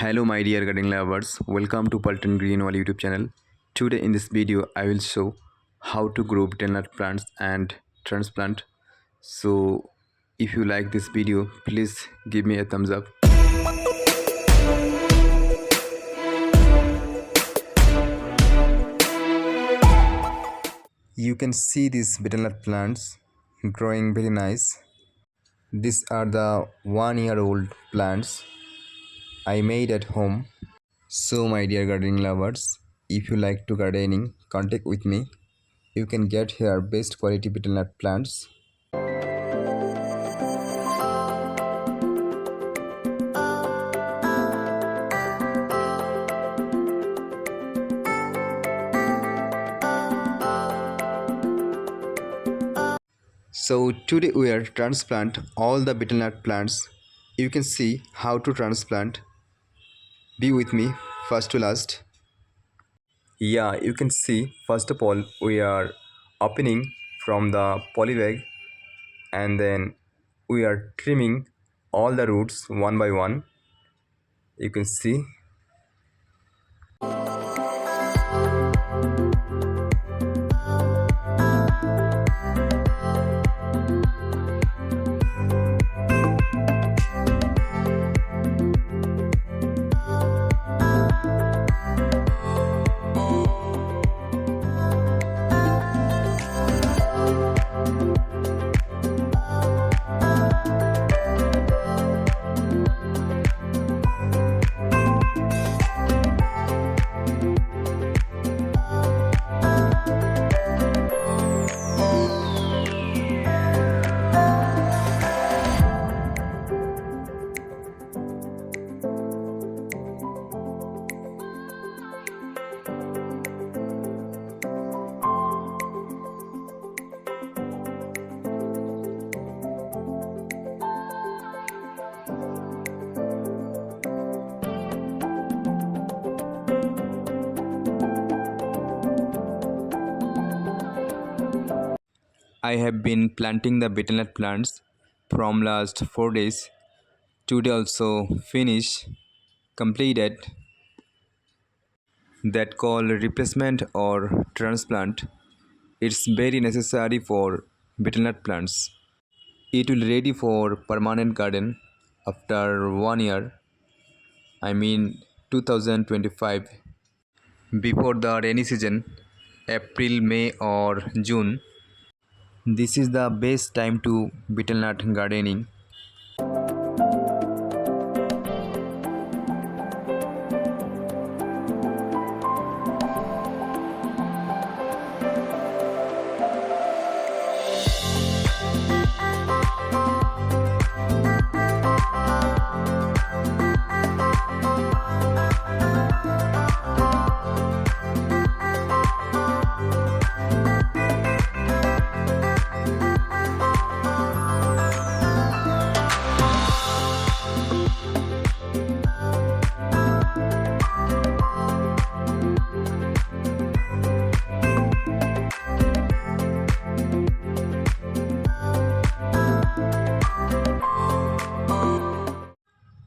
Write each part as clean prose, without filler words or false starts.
Hello my dear gardening lovers, welcome to Paltan Greenwall YouTube channel. Today in this video I will show how to grow betelnut plants and transplant. So if you like this video, please give me a thumbs up. You can see these betelnut plants growing very nice. These are the 1-year-old plants I made at home. So my dear gardening lovers, if you like to gardening, contact with me. You can get here best quality betelnut plants. So today we are transplant all the betelnut plants. You can see how to transplant. Be with me first to last. Yeah, you can see first of all we are opening from the polybag and then we are trimming all the roots one by one. You can see. I have been planting the betelnut plants from last 4 days. Today also completed that call replacement or transplant. It's very necessary for betelnut plants. It will ready for permanent garden after 1 year. I mean 2025. Before the rainy season, April, May or June. This is the best time to betelnut gardening.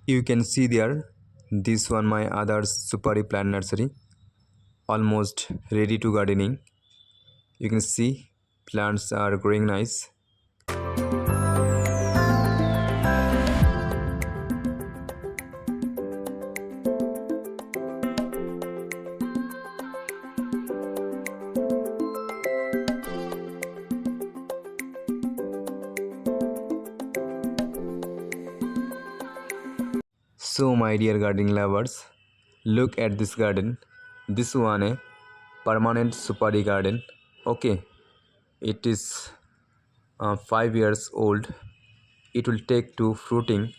You can see there, this one my other Supari plant nursery, almost ready to gardening. You can see plants are growing nice. So my dear gardening lovers, look at this garden. This one a permanent Supari garden. Okay, it is 5 years old. It will take to fruiting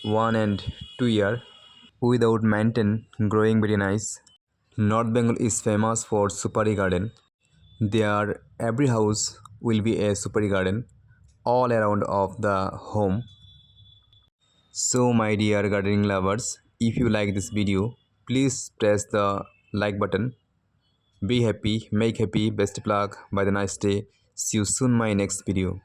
1 and 2 year without maintain growing very nice. North Bengal is famous for Supari garden. There every house will be a Supari garden all around of the home. So my dear gardening lovers, if you like this video, please press the like button. Be happy, make happy, best of luck, by the nice day. See you soon my next video.